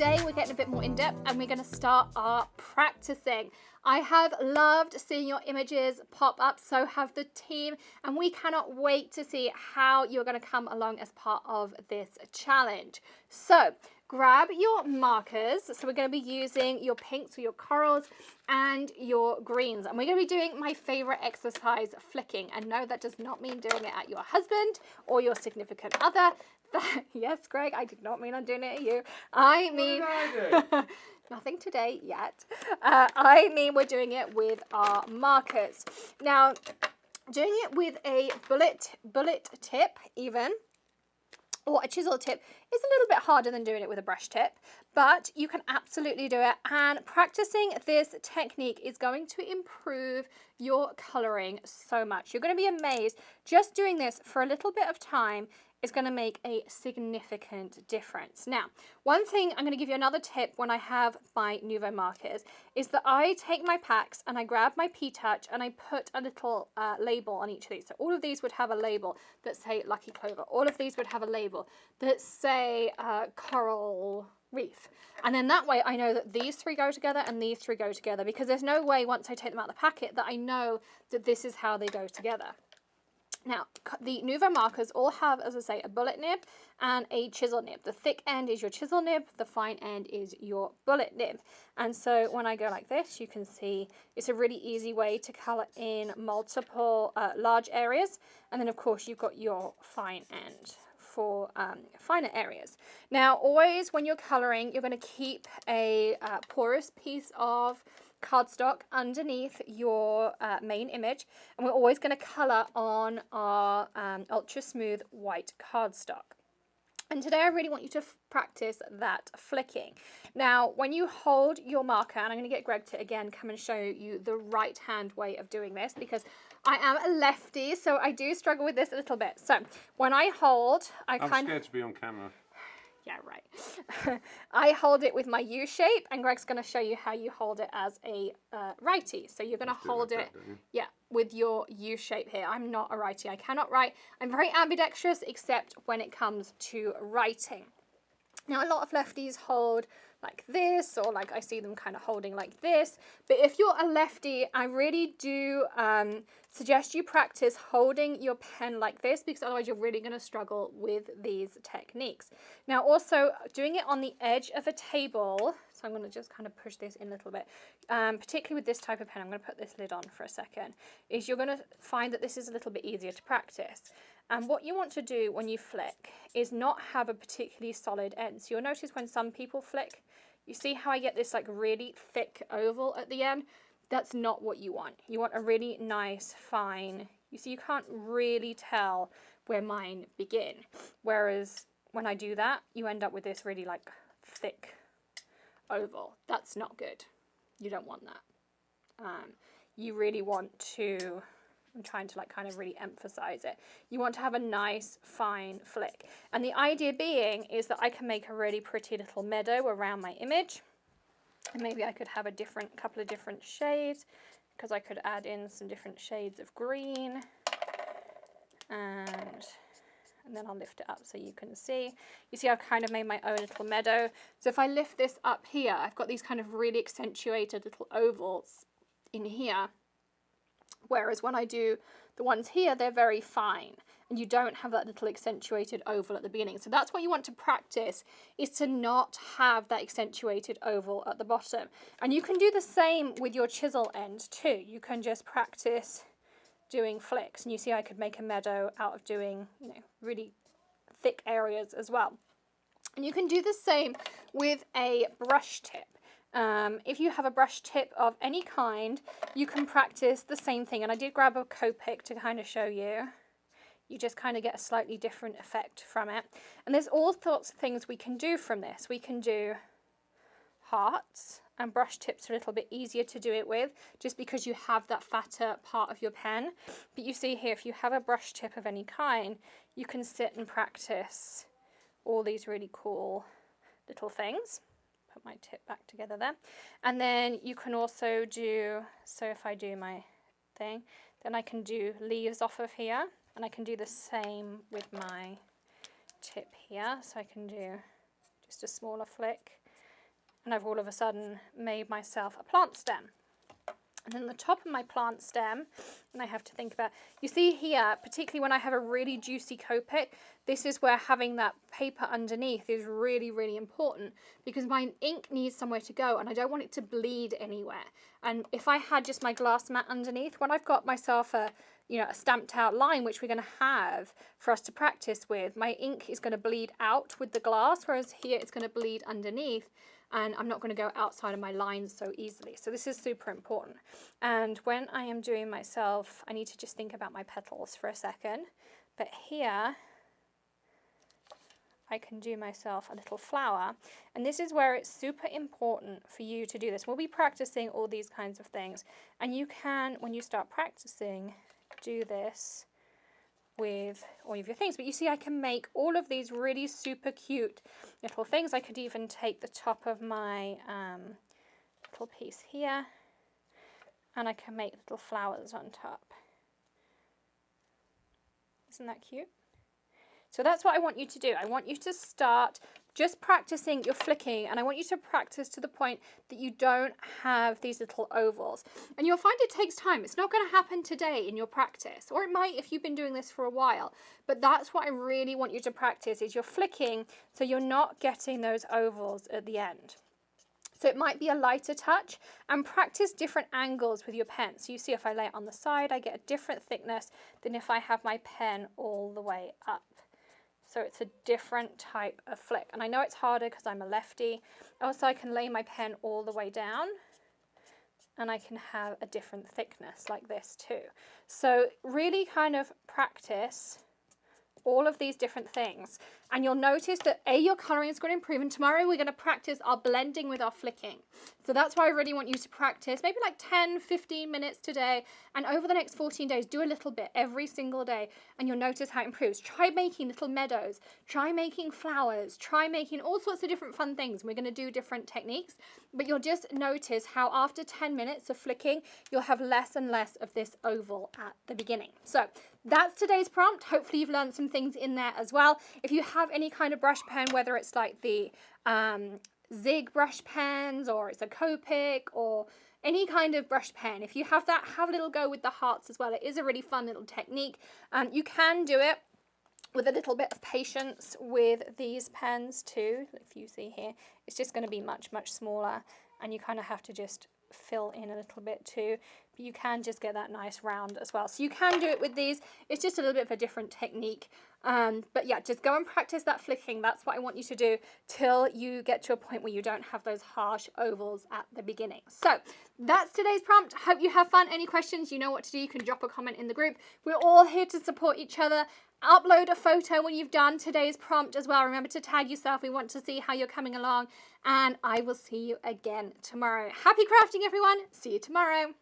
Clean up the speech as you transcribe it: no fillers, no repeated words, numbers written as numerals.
today we're getting a bit more in depth and we're going to start our practicing. I have loved seeing your images pop up, so have the team, and we cannot wait to see how you're going to come along as part of this challenge. So grab your markers. So we're going to be using your pinks or your corals and your greens, and we're going to be doing my favorite exercise, flicking. And no, that does not mean doing it at your husband or your significant other. Yes, Greg, I did not mean I'm doing it at you. I mean, nothing today yet. I mean, we're doing it with our markers. Now, doing it with a bullet tip even, or a chisel tip, is a little bit harder than doing it with a brush tip, but you can absolutely do it. And practicing this technique is going to improve your coloring so much. You're going to be amazed. Just doing this for a little bit of time is going to make a significant difference. Now, one thing, I'm going to give you another tip when I have my Nuvo markers, is that I take my packs and I grab my P-Touch and I put a little label on each of these. So all of these would have a label that say Lucky Clover. All of these would have a label that say Coral Reef. And then that way I know that these three go together and these three go together, because there's no way once I take them out of the packet that I know that this is how they go together. Now, the Nuvo markers all have, as I say, a bullet nib and a chisel nib. The thick end is your chisel nib, the fine end is your bullet nib. And so when I go like this, you can see it's a really easy way to colour in multiple large areas. And then, of course, you've got your fine end for finer areas. Now, always when you're colouring, you're going to keep a porous piece of cardstock underneath your main image, and we're always going to colour on our ultra smooth white cardstock. And today I really want you to practice that flicking. Now, when you hold your marker, and I'm going to get Greg to again come and show you the right hand way of doing this, because I am a lefty, so I do struggle with this a little bit. So when I hold, I'm scared to be on camera. Yeah, right. I hold it with my U shape, and Greg's going to show you how you hold it as a righty. So you're going to hold it, yeah, with your U shape here. I'm not a righty. I cannot write. I'm very ambidextrous, except when it comes to writing. Now, a lot of lefties hold like this, or like I see them kind of holding like this. But if you're a lefty, I really do suggest you practice holding your pen like this, because otherwise you're really going to struggle with these techniques. Now, also doing it on the edge of a table, so I'm going to just kind of push this in a little bit, particularly with this type of pen, I'm going to put this lid on for a second, is you're going to find that this is a little bit easier to practice. And what you want to do when you flick is not have a particularly solid end. So you'll notice when some people flick, you see how I get this like really thick oval at the end? That's not what you want. You want a really nice, fine, you see you can't really tell where mine begin. Whereas when I do that, you end up with this really like thick oval. That's not good. You don't want that. You really want to, I'm trying to like kind of really emphasize it. You want to have a nice fine flick. And the idea being is that I can make a really pretty little meadow around my image. And maybe I could have a couple of different shades, because I could add in some different shades of green. And then I'll lift it up so you can see. You see I've kind of made my own little meadow. So if I lift this up here, I've got these kind of really accentuated little ovals in here. Whereas when I do the ones here, they're very fine, and you don't have that little accentuated oval at the beginning. So that's what you want to practice, is to not have that accentuated oval at the bottom. And you can do the same with your chisel end too. You can just practice doing flicks, and you see I could make a meadow out of doing, you know, really thick areas as well. And you can do the same with a brush tip. If you have a brush tip of any kind, you can practice the same thing. And I did grab a Copic to kind of show you. You just kind of get a slightly different effect from it. And there's all sorts of things we can do from this. We can do hearts, and brush tips are a little bit easier to do it with, just because you have that fatter part of your pen. But you see here, if you have a brush tip of any kind, you can sit and practice all these really cool little things. Put my tip back together there. And then you can also do, so if I do my thing, then I can do leaves off of here, and I can do the same with my tip here. So I can do just a smaller flick And I've all of a sudden made myself a plant stem. And then the top of my plant stem, and I have to think about, you see here, particularly when I have a really juicy Copic, this is where having that paper underneath is really, really important, because my ink needs somewhere to go and I don't want it to bleed anywhere. And if I had just my glass mat underneath, when I've got myself a stamped out line, which we're going to have for us to practice with, my ink is going to bleed out with the glass, whereas here it's going to bleed underneath. And I'm not going to go outside of my lines so easily. So this is super important. And when I am doing myself, I need to just think about my petals for a second. But here, I can do myself a little flower. And this is where it's super important for you to do this. We'll be practicing all these kinds of things. And you can, when you start practicing, do this with all of your things. But you see, I can make all of these really super cute little things. I could even take the top of my little piece here and I can make little flowers on top. Isn't that cute? So that's what I want you to do. I want you to start just practicing your flicking, and I want you to practice to the point that you don't have these little ovals. And you'll find it takes time. It's not going to happen today in your practice, or it might if you've been doing this for a while. But that's what I really want you to practice, is your flicking, so you're not getting those ovals at the end. So it might be a lighter touch, and practice different angles with your pen. So you see, if I lay it on the side, I get a different thickness than if I have my pen all the way up. So it's a different type of flick. And I know it's harder because I'm a lefty. Also, I can lay my pen all the way down and I can have a different thickness like this too. So really kind of practice all of these different things. And you'll notice that your colouring is going to improve, and tomorrow we're going to practice our blending with our flicking. So that's why I really want you to practice maybe like 10-15 minutes today, and over the next 14 days do a little bit every single day, and you'll notice how it improves. Try making little meadows, try making flowers, try making all sorts of different fun things. We're going to do different techniques, but you'll just notice how after 10 minutes of flicking you'll have less and less of this oval at the beginning. So that's today's prompt. Hopefully you've learned some things in there as well. If you have any kind of brush pen, whether it's like the Zig brush pens, or it's a Copic, or any kind of brush pen, if you have that, have a little go with the hearts as well. It is a really fun little technique. You can do it with a little bit of patience with these pens too. If you see here, it's just going to be much, much smaller, and you kind of have to just fill in a little bit too. But you can just get that nice round as well. So you can do it with these. It's just a little bit of a different technique. But yeah, just go and practice that flicking. That's what I want you to do till you get to a point where you don't have those harsh ovals at the beginning. So that's today's prompt. Hope you have fun. Any questions, you know what to do. You can drop a comment in the group. We're all here to support each other. Upload a photo when you've done today's prompt as well. Remember to tag yourself. We want to see how you're coming along. And I will see you again tomorrow. Happy crafting, everyone. See you tomorrow.